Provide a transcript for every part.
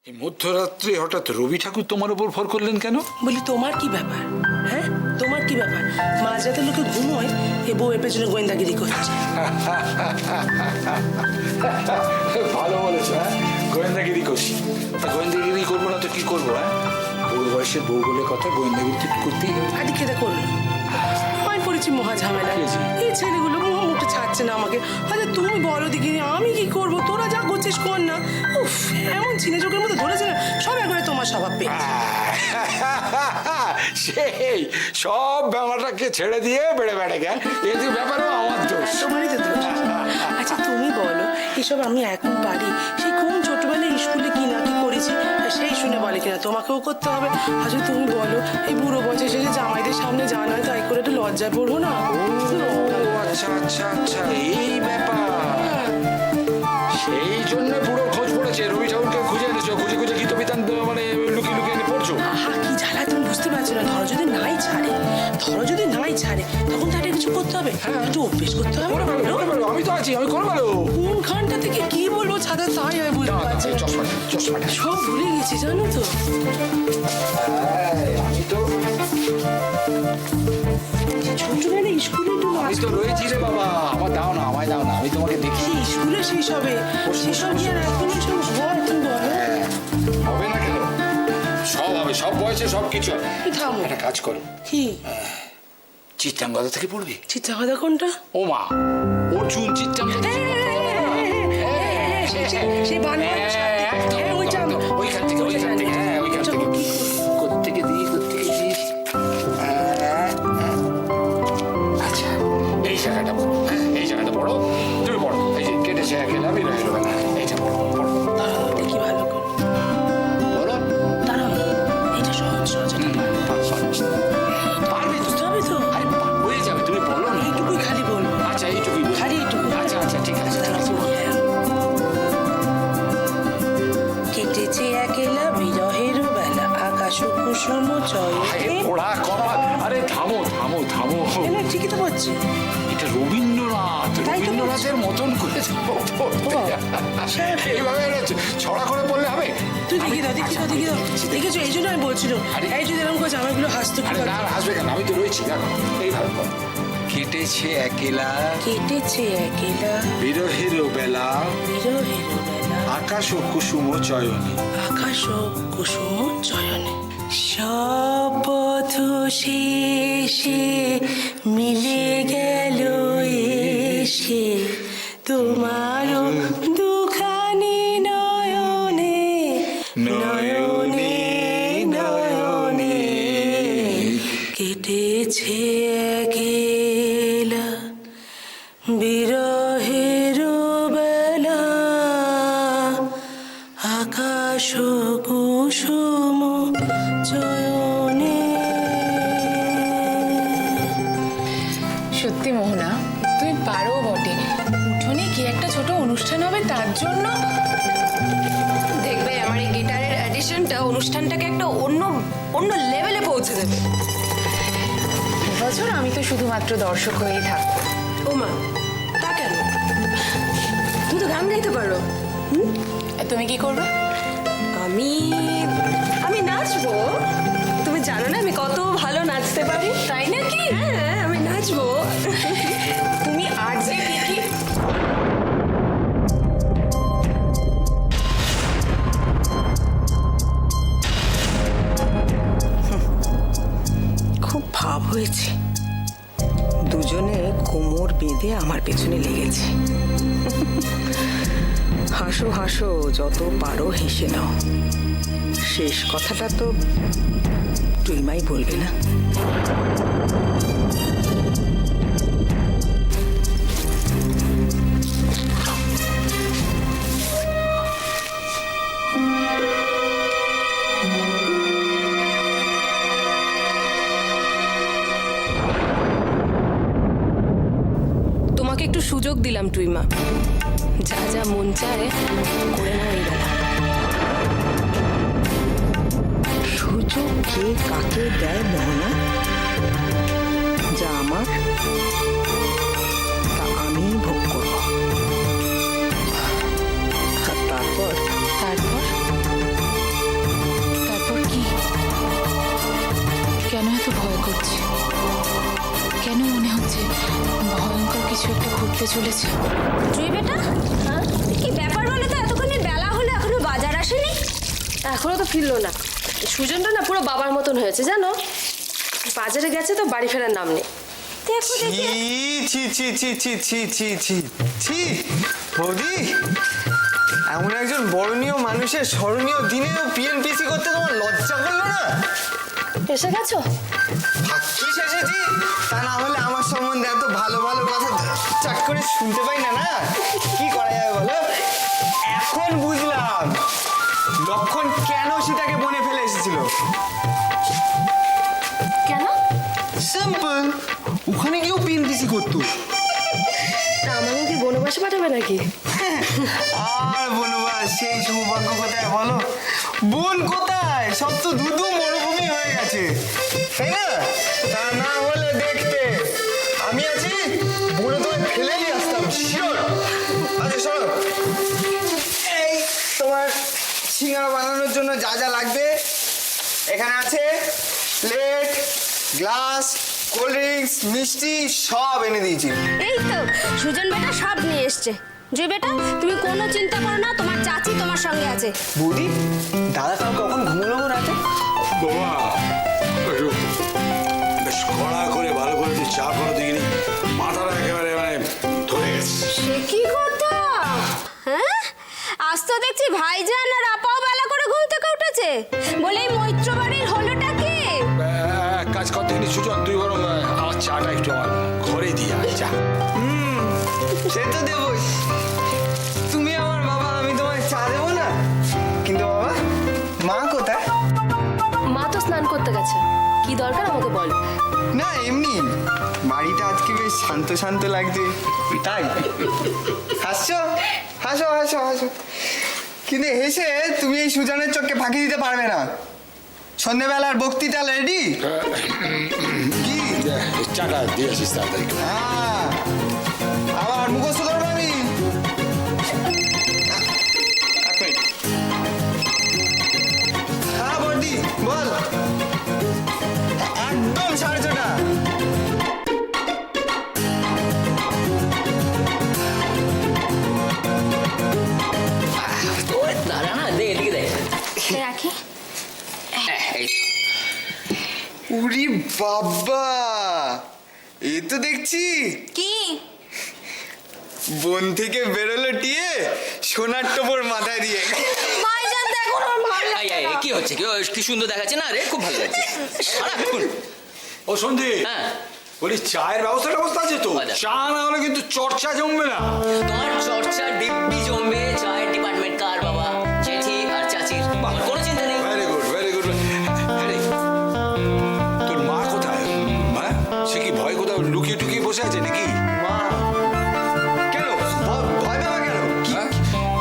এই মধ্যরাত্রে হঠাৎ রবি ঠাকুর তোমার উপর ভর করলেন কেন? বলি তোমার কি ব্যাপার? হ্যাঁ, তোমার কি ব্যাপার? মাঝরাতে লোকে ঘুমোয়, এ বউয়ের পেছনে গোয়েন্দাগিরি করছে। ভালো বলেছো। হ্যাঁ, গোয়েন্দাগিরি করছি। তা গোয়েন্দাগিরি করবো না তো কি করবো? হ্যাঁ, বুড়ো বয়সের বউ বলে কথা, গোয়েন্দাগিরি তো করতেই হবে। আদি খেতে করলো, আমি পড়েছি মহা ঝামেলা। এই ছেলেগুলো মুখ মুখে ছাড়ছে না আমাকে। আরে তুমি বলো দেখি আমি কি করবো? তোরা যা করছিস কর না। উফ, এমন চিনে চোখের মতো ধরেছে না, সব একবারে তোমার স্বভাব পেয়েছে। সেই সব ব্যাপারটাকে ছেড়ে দিয়ে বেড়ে বেড়ে গেল, এই ব্যাপারও আমার দোষ। তোমারই তো দোষ। আচ্ছা তুমি বলো, এসব আমি এখন পারি? সেই কোন ছোটবেলায় স্কুলে কি না কি করেছি সেই শুনে বলে কিনা তোমাকেও করতে হবে? আচ্ছা তুমি বলো, এই বুড়ো বয়সে এসে জামাইদের সামনে জানা হয়, তাই করে একটু লজ্জায় পড়বো না? আচ্ছা আচ্ছা আচ্ছা, এই ব্যাপার। সেই জন্য পুরো খোঁজ পড়েছে, রবি ঠাকুরকে খুঁজে এনেছো, খুঁজে খুঁজে গীত বিতান মানে লুকিয়ে লুকিয়ে এনে পড়ছো। আহা কি জ্বালা, তুমি বুঝতে পারছো না? ধরো যদি নাই ছাড়ে তখন তাকে কিছু করতে হবে, একটু অভ্যেস করতে হবে। আমি তো আছি, আমি করবো। কোনখানটা থেকে কি বলবো ছাদা তাই হয় বুঝতে পারছি। চশমাটা সব ভুলে গেছি জানো তো। আমি তো ছোটবেলায় স্কুলে আমি তো রয়েছি রে বাবা, আমার দাও না, আমায় দাও না, আমি তোমাকে দেখি। স্কুলে সেই সবে সেসব কি আর এখন সব হয়? তুমি বলো। হবে না কেন? সব হবে, সব বয়সে সব কিছু। থামো, একটা কাজ করো, কি চিত্রাঙ্গদা থেকে পড়বি। চিত্রাঙ্গদা কোনটা? ও মা, অর্জুন চিত্রাঙ্গদা। সেই বানর ওইখান থেকে কোত্থেকে দিই। আচ্ছা, এই জায়গাটা পড়ো। হ্যাঁ, এই জায়গাটা পড়ো, তুমি পড়ো। এই যে কেটেছে একেলা বিরহ হলো না, এইটা পড়ো। দেখি ভালো করে বলো। দাঁড়াও, এটা সহজ এটা পারবে, বুঝতে হবে তো। আরে হয়ে যাবে, তুমি বলো না। এইটুকুই খালি বলবো। আচ্ছা, এইটুকুই বলো। খালি এইটুকু। আচ্ছা আচ্ছা, ঠিক আছে। কেটেছে একেলা বিরহের বেলা, আকাশ কুসুম চয়নে। ওরা কমা, আরে থামো থামো থামো। ঠিকই তো বলছি। এটা রবীন্দ্রনাথ, রবীন্দ্রনাথের মতন করে এইভাবে ছড়া করে বললে হবে? তুই দেখি দাও দেখেছো, এই জন্য আমি বলছিলাম এই যদি এরকম করে জামাইগুলো হাসতো কি। না হাসবে কেন, আমি তো রয়েছি। দেখো এইভাবে কেটেছে একেলা বিরহের বেলা, আকাশ ও কুসুম চয়নে। সব পথ শেষে মিলে গেল এসে তোমার দুখানি নয়নে কেটেছে একেলা বিরহের বেলা, আকাশ কুসুম চয়নে। সত্যি মোহনা, তুমি পারো বটে। উঠোনে কি একটা ছোট অনুষ্ঠান হবে, তার জন্য দেখবে আমার এই গিটারের অ্যাডিশনটা অনুষ্ঠানটাকে একটা অন্য লেভেলে পৌঁছে দেবে। এবছর আমি তো শুধুমাত্র দর্শক হয়েই থাকবো। ও মা, তা কেন? তুমি তো গান গাইতে পারো। আর তুমি কি করবে? আমি নাচবো। তুমি জানো না আমি কত ভালো নাচতে পারি। তাই নাকি? হ্যাঁ, আমি নাচবো। তুমি আর যে কি খুব ভাব হয়েছে, দুজনে কোমর বেঁধে আমার পেছনে লেগেছে। হাসো হাসো, যত পারো হেসে নাও, শেষ কথাটা তো তুইমাই বলবে না? তোমাকে একটু সুযোগ দিলাম টুইমা, যা যা মন চায় করে নাও এই বেলা। সুযোগ কে কাকে দেয় মোহনা? যা আমার তা আমিই ভোগ করব। আর তারপর করছে। কেন মনে হচ্ছে ভয়ঙ্কর কিছু একটা ঘটতে চলেছে? জুই বেটা, হ্যাঁ কি ব্যাপার বলো তো? এতক্ষণে বেলা হলো, এখনো বাজার আসেনি? এখনো তো ফিরলো না। সুজনটা না পুরো বাবার মতন হয়েছে জানো, বাজারে গেছে তো বাড়ি ফেরার নাম নেই। দেখো দেখি। ছি ছি ছি ছি ছি ছি ছি ছি বৌদি, এমন একজন বরণীয় মানুষের স্মরণীয় দিনেও পিএনপিসি করতে তোমার লজ্জা করলো না? এসে গেছো? ভাগ্যিস এসেছি, তা না হলে আমার সম্বন্ধে এত ভালো ভালো কথা চাক করে শুনতে পাই না। না কি করা যাবে বলো? এখন বুঝলাম লক্ষণ কেন সীতাকে বনে ফেলে এসেছিল। কেন? সিম্পল, ওখানে গিয়েও পিএনপিসি করতো। তা আমাকে কি বনবাসে পাঠাবে নাকি? আর বনবাস সেই সৌভাগ্য কোথায় বলো? বোন কোথায়? সব তো ধুধু মরুভূমি হয়ে গেছে, তাই না? তা না হলে দেখতে আমি আছি, বনে তোমায় ফেলে দিয়ে আসতাম শিওর। আচ্ছা শোনো, এই তোমার সিঙ্গারা বানানোর জন্য যা যা লাগবে এখানে আছে। প্লেট, গ্লাস, কোল্ড ড্রিঙ্কস, মিষ্টি সব এনে দিয়েছি। এই তো সুজন বেটা সব নিয়ে এসছে। জুই বেটা, তুমি কোনো চিন্তা করো না, তোমার চাচি তোমার সঙ্গে আছে। বৌদি, দাদা তাও কখন ঘুমোলো গো রাতে? বাবা একটু বেশ কড়া করে ভালো করে একটু চা করে দিইনি, মাথাটা একেবারে মানে ধরে গেছে। সে কি কথা? হ্যাঁ, আজ তো দেখছি ভাইজান আর আপাও বেলা করে ঘুম থেকে উঠেছে। বলে এই মৈত্র বাড়ির হলোটা কি? এক কাজ করতে গেলে সুজন, তুই বরং আমার চাটা একটু আমার ঘরে দিয়ে আয় যা। সে তো দেবই, তুমি আমার বাবা, আমি তোমায় চা দেবো না? কিন্তু বাবা, মা কোথায়? মা তো স্নান করতে গেছে। কি দরকার আমাকে বল। না এমনি, বাড়িটা আজকে বেশ শান্ত শান্ত লাগছে তাই। হাসছো, হাসো হাসো হাসো, কিন্তু হেসে তুমি এই সুজানের চোখকে ফাঁকি দিতে পারবে না। সন্ধ্যেবেলার বক্তৃতা রেডি? কি চাটা দিয়ে আসিস তাড়াতাড়ি। হ্যাঁ, আবার মুখস্থ করবো আমি। এক মিনিট। হ্যাঁ বর্দি বল। একদম 6:30। দাঁড়া না, দে এদিকে দে। রাখি। উরি বাবা, এ তো দেখছি কি? বন থেকে বেরোলো টিয়ে সোনার টোপর মাথায় দিয়ে। ভাইজান দেখো, আমার ভালো আই আই, কি হচ্ছে? কি সুন্দর দেখাচ্ছে না রে, খুব ভালো লাগছে সারাক্ষণ। ও সন্দীপ, হ্যাঁ বলি চায়ের ব্যবস্থা আছে তো? আচ্ছা। চা না হলে কিন্তু চর্চা জমবে না। তোমার চর্চা দিব্যি জমবে। চায়ের ডিপার্টমেন্ট কার বাবা? জেঠি আর চাচির। আমার কোনো চিন্তা নেই। Very good very good. তোর মা কোথায়? মা সে কি ভয় কোথাও লুকিয়ে টুকিয়ে বসে আছে নাকি? মা কেন ভয় পাবা কেন? হ্যাঁ?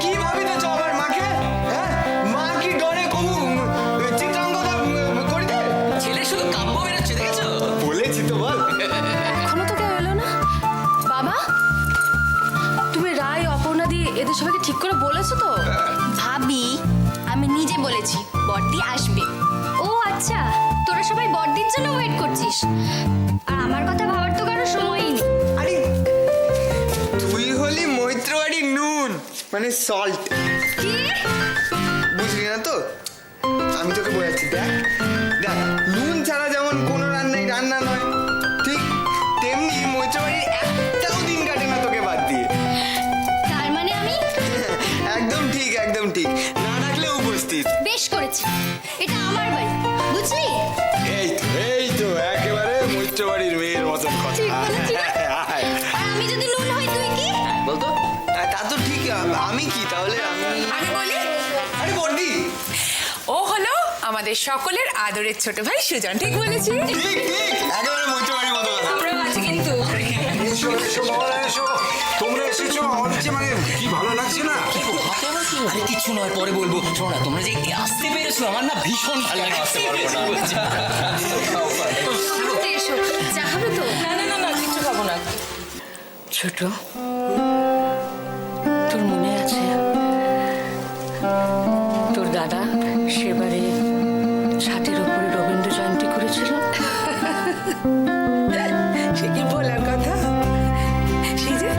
কি ভাবি তো আমার মাকে? হ্যাঁ, মা কি ডরে কবু চিত্রাঙ্গদা করি দে? ছেলে শুধু কাব্য বেরোচ্ছে, দেখেছো? বলেছি তো বল। এখনো তো কেউ এলো না। বাবা, তুমি রায়, অপর্ণাদি এদের সবাইকে ঠিক করে বলেছো তো? ভাবি, আমি নিজে বলেছি বড়দি আসবে। ও আচ্ছা, তোরা সবাই বড়দির জন্য ওয়েট করছিস, আর আমার কথা ভাবার তো কারো সময়ই নেই। আরে তুই হলি মৈত্রবাড়ি নুন, মানে সল্ট। কি? বুঝলি না তো? আমি তোকে বোঝাচ্ছি, দেখ দেখ, নুন ছাড়া যেমন কোনো রান্নাই রান্না নয়, ঠিক তেমনি মৈত্রবাড়ির একটাও দিন কাটে না তোকে বাদ দিয়ে। তার মানে আমি একদম ঠিক, একদম ঠিক, না ডাকলে উপস্থিত। বেশ করেছি, এটা আমার বাড়ি, বুঝলি? এই তো একেবারে মৈত্রবাড়ির মেয়ের মতন কথা। ঠিক বলেছি না? আর আমি যদি নুন হই, তুই কি? বলতো তা তো ঠিক, আমি কি তাহলে? আমি বলি, আরে বর্দি, ও হলো আমাদের সকলের আদরের ছোট ভাই সুজন। ঠিক বলেছি? ঠিক ঠিক, একেবারে মৈত্রবাড়ির মতো কথা। আমরাও আছি কিন্তু। এসো এসো বাবারা এসো, তোমরা এসেছো, আমার যে মানে কি ভালো লাগছে না। আরে কিছু নয়, পরে বলবো। শোনো না, তোমরা যে আসতে পেরেছো আমার না ভীষণ ভালো লাগে। আসতে পারবো না। হাঁটতে এসো, চা খাবে তো? না না না না, কিচ্ছু খাবো না। ছোট, তোর মনে আছে তোর দাদা সেবারে ছাদের উপরে রবীন্দ্র জয়ন্তী করেছিল? সে কি বলার কথা। সেই যে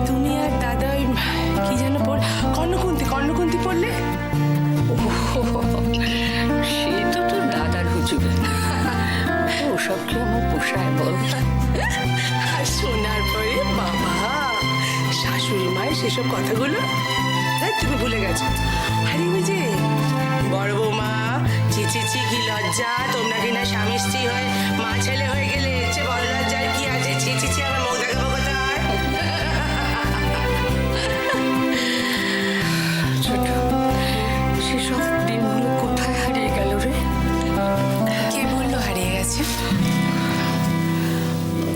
তুমি আর দাদা ওই কি যেন কর্ণকুন্তি পড়লে। সে তো তোর দাদার হুজুবে, ওসব কি আমার পোষায় বল? আর শোনার পরে বাবা শাশুড়ি মায়ের সেসব কথাগুলো তুমি ভুলে গেছো। আরে ওই যে বড় বৌমা চিচি কি লজ্জা, তোমরা কিনা স্বামী স্ত্রী হয়ে মা ছেলে হয়ে গেলে এর চেয়ে বড় লজ্জার কি আছে? চিচি আমার মুখ দেখাবো কোথায়? ছোট, সেসব দিনগুলো কোথায় হারিয়ে গেল রে? কে বললো হারিয়ে গেছে?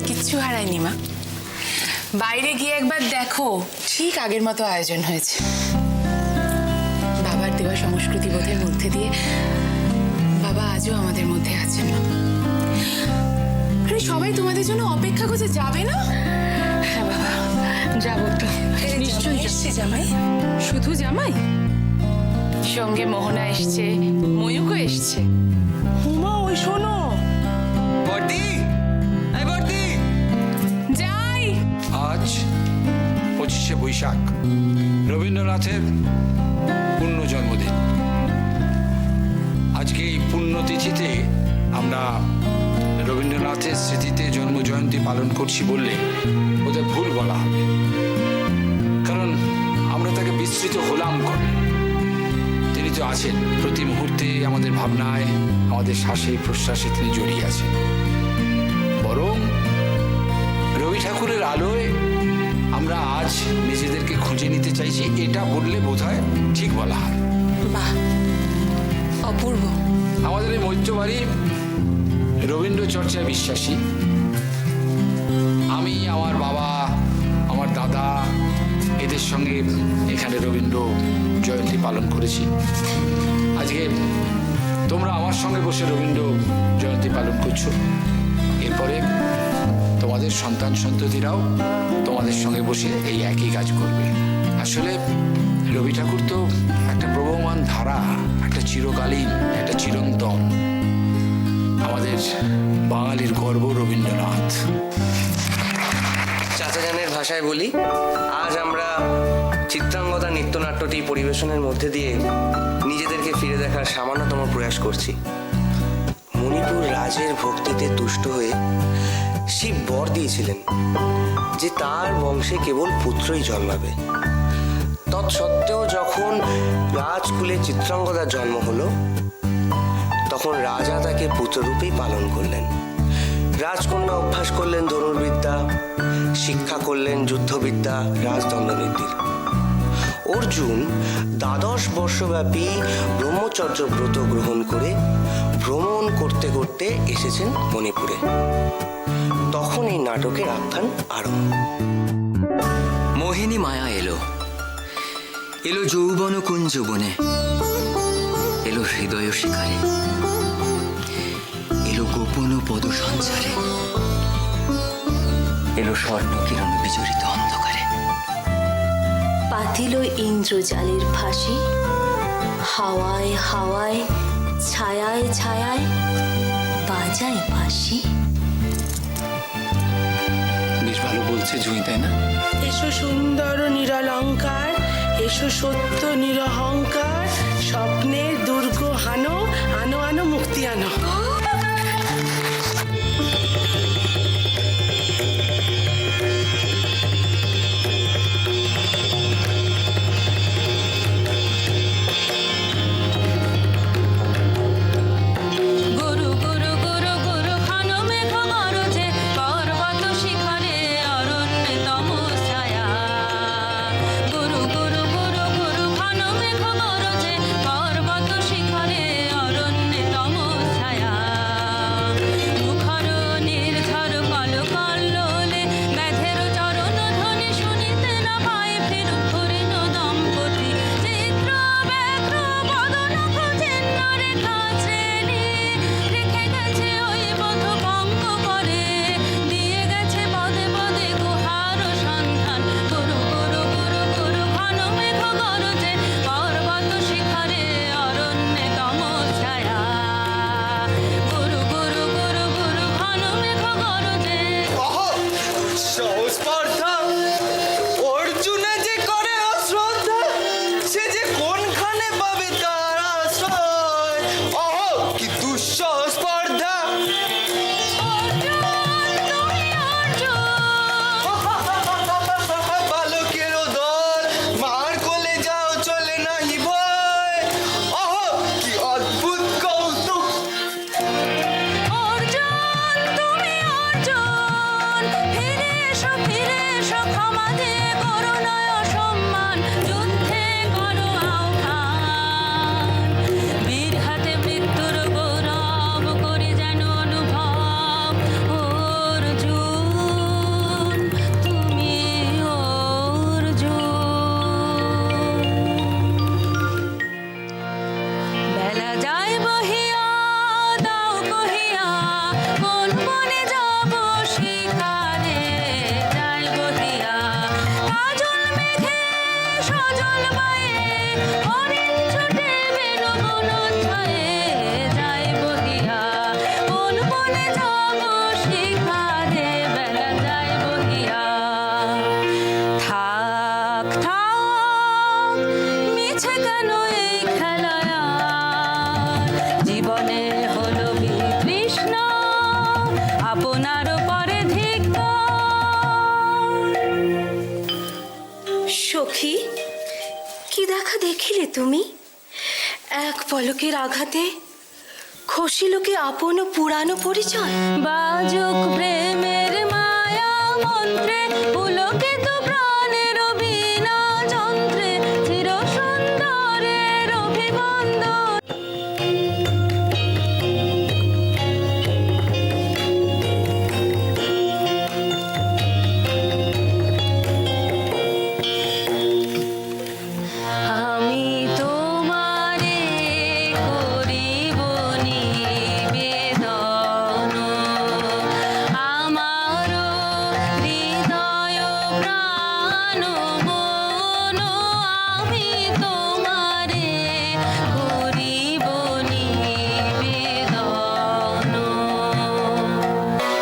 কিচ্ছু হারায়নি মা। বাইরে গিয়ে একবার দেখো, ঠিক আগের মতো আয়োজন হয়েছে। বাবার দেওয়া সংস্কৃতি বোধের মধ্যে দিয়ে বাবা আজও আমাদের মধ্যে আছেন। মা, আরে সবাই তোমাদের জন্য অপেক্ষা করছে, যাবে না? হ্যাঁ বাবা, যাবো তো, নিশ্চয়ই এসছে জামাই। শুধু জামাই, সঙ্গে মোহনা এসছে, ময়ূকও এসছে। উমা ওই শোনো, বর্দি, এই বর্দি, যাই। আজ 25শে বৈশাখ, রবীন্দ্রনাথের পূর্ণ জন্মদিন। আজকে এই পুণ্যতিথিতে আমরা রবীন্দ্রনাথের স্মৃতিতে জন্মজয়ন্তী পালন করছি বললে ওদের ভুল বলা হবে, কারণ আমরা তাকে বিস্মৃত হলাম কবে। তিনি তো আছেন প্রতি মুহূর্তে আমাদের ভাবনায়, আমাদের শ্বাসে প্রশ্বাসে তিনি জড়িয়ে আছেন। বরং রবি ঠাকুরের আলোয় আমরা আজ নিজেদেরকে খুঁজে নিতে চাইছি, এটা বললে বোধহয় ঠিক বলা হয়। বাহ, অপূর্ব। আমাদের এই মৈত্রবাড়ি রবীন্দ্র চর্চায় বিশ্বাসী। আমি, আমার বাবা, আমার দাদা এদের সঙ্গে এখানে রবীন্দ্র জয়ন্তী পালন করেছি। আজকে তোমরা আমার সঙ্গে বসে রবীন্দ্র জয়ন্তী পালন করছো। এরপরে তোমাদের সন্তান সন্ততিরাও তোমাদের সঙ্গে বসে এই একই কাজ করবে। আসলে রবি ঠাকুর তো একটা প্রবহমান ধারা, একটা চিরকালীন, একটা চিরন্তন। আমাদের বাঙালির গর্ব রবীন্দ্রনাথ। চাচা জানের ভাষায় বলি, আজ আমরা চিত্রাঙ্গদা নৃত্যনাট্যটি পরিবেশনের মধ্যে দিয়ে নিজেদেরকে ফিরে দেখার সামান্যতম প্রয়াস করছি। মণিপুর রাজের ভক্তিতে তুষ্ট হয়ে শিব বর দিয়েছিলেন যে তার বংশে কেবল পুত্রই জন্মাবে। তৎসত্ত্বেও যখন রাজকুলে চিত্রাঙ্গদার জন্ম হলো, তখন রাজা তাকে পুত্ররূপেই পালন করলেন। রাজকন্যা অভ্যাস করলেন ধনুর্বিদ্যা, শিক্ষা করলেন যুদ্ধবিদ্যা, রাজদণ্ডনীতির। অর্জুন 12 বর্ষব্যাপী ব্রহ্মচর্য ব্রত গ্রহণ করে ভ্রমণ করতে করতে এসেছেন মণিপুরে। তখন এই নাটকের আখ্যান আরম্ভ। মোহিনী মায়া এলো, এলো যৌবন কুঞ্জ বনে, এলো হৃদয় শিকারে, এলো গোপন পদ সঞ্চারে, এলো স্বর্ণ কিরণ বিজড়িত অন্ধকারে। পাতিল ইন্দ্রজালের ফাঁসি, হাওয়ায় হাওয়ায়, ছায়ায় ছায়ায় বাজায় বাঁশি। বেশ ভালো বলছে জুঁই, তাই না? এসো সুন্দর নিরলঙ্কার, এসো সত্য নিরহংকার, স্বপ্নের দুর্গ হানো, আনো আনো মুক্তি আনো। গুরু গুরু গুরু গুরু ঘন মেঘ গরজে, পর্বত শিখরে অরণ্যে তমছায়া। গুরু গুরু গুরু গুরু ঘন মেঘ গরজে, পর্বত শিখরে অরণ্যে তমছায়া। জীবনে হলো বিতৃষ্ণ আপনার পরে ধিক্কার। সখী, কি দেখা দেখিলে তুমি? এক পলকের আঘাতে খসিল কি আপন পুরানো পরিচয়? বাজুক প্রেমের মায়া মন্ত্রে পুলকিত প্রাণের বিনা যন্ত্রে চির সুন্দরের অভিবন্দন। আমি তোমারে করিব নিবেদন, আমার হৃদয় প্রাণ মন আমি তোমারে করিব নিবেদন।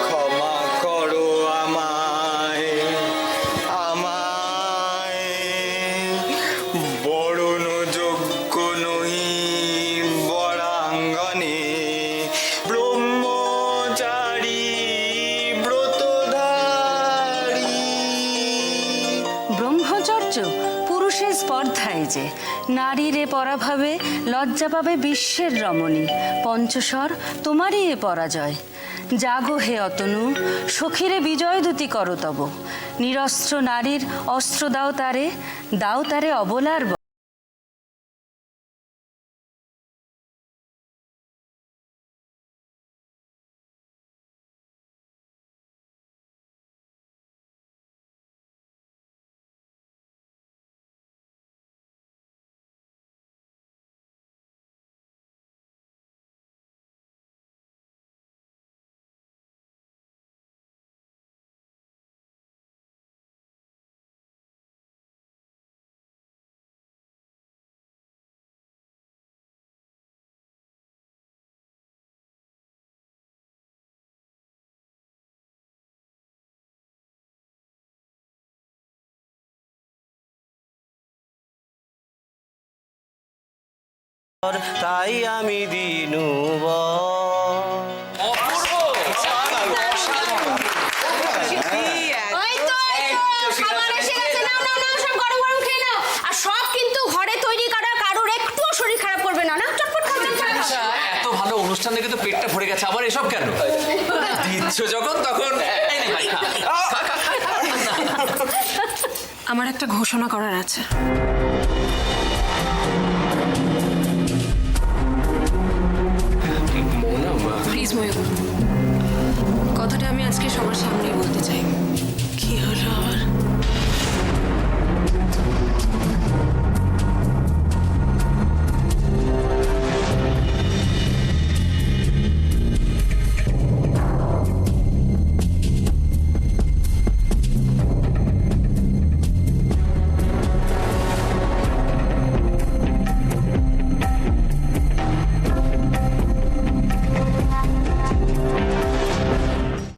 ক্ষমা করো আমায়, আমায় বরণ যোগ্য নহি বরাঙ্গনে, ব্রহ্মচারী ব্রতধারী। ব্রহ্মচর্য পুরুষের স্পর্ধায় যে, নারীরে পরাভাবে লজ্জা পাবে বিশ্বের রমণী। পঞ্চস্বর তোমারই এ পরাজয়। জাগো হে অতনু, সখীরে বিজয় দূতি করো তব। নিরস্ত্র নারীর অস্ত্র দাও তারে অবলার বর। তাই আমি দিনু খাবার এসে গেছে, নাও নাও নাও, সব গরম গরম খেয়ে নাও। আর সব কিন্তু ঘরে তৈরি করা, কারোর একটুও শরীর খারাপ করবে না, না? চটপট খাও, চটপট খাও। এত ভালো অনুষ্ঠান দেখে তো পেটটা ভরে গেছে, আবার এসব কেন দিচ্ছ যখন তখন এই নে ভাই, খা। আমার একটা ঘোষণা করার আছে।